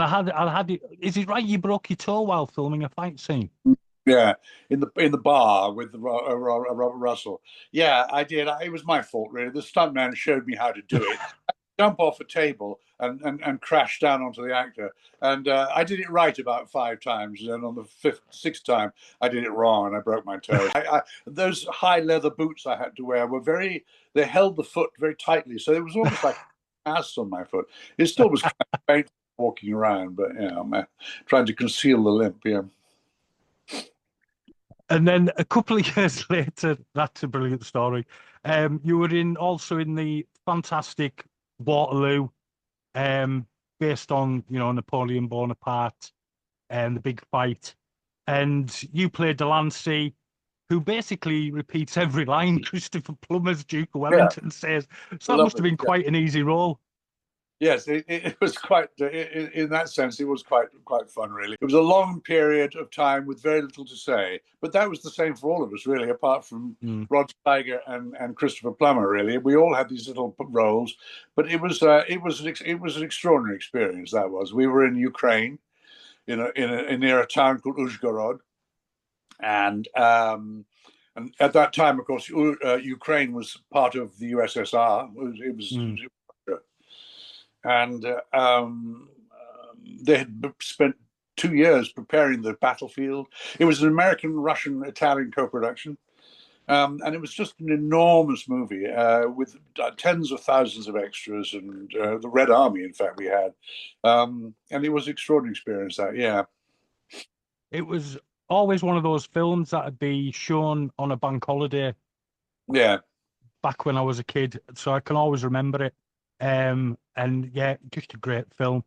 I had it. Is it right? You broke your toe while filming a fight scene. Yeah, in the bar with Robert Russell. Yeah, I did. It was my fault, really. The stuntman showed me how to do it. Jump off a table and crash down onto the actor. And I did it right about 5 times. And then on the sixth time, I did it wrong and I broke my toe. Those high leather boots I had to wear were they held the foot very tightly. So it was almost like ass on my foot. It still was kind of painful walking around, but, man, trying to conceal the limp, yeah. And then a couple of years later, that's a brilliant story. You were also in the fantastic Waterloo, based on Napoleon Bonaparte and the big fight, and you played Delancey, who basically repeats every line Christopher Plummer's Duke of Yeah, Wellington says. So that must have lovely. been Yeah. quite an easy role. Yes, it was quite, in that sense, it was quite fun, really. It was a long period of time with very little to say, but that was the same for all of us, really, apart from Rod Steiger and Christopher Plummer, really. We all had these little roles, but it was an extraordinary experience, that was. We were in Ukraine, near a town called Uzhgorod, and at that time, of course, Ukraine was part of the USSR. It was and they had spent 2 years preparing the battlefield. It was an American, Russian, Italian co-production, and it was just an enormous movie with tens of thousands of extras and the Red Army, in fact, we had, and it was an extraordinary experience. It was always one of those films that would be shown on a bank holiday. Yeah. Back when I was a kid, so I can always remember it. And yeah, just a great film.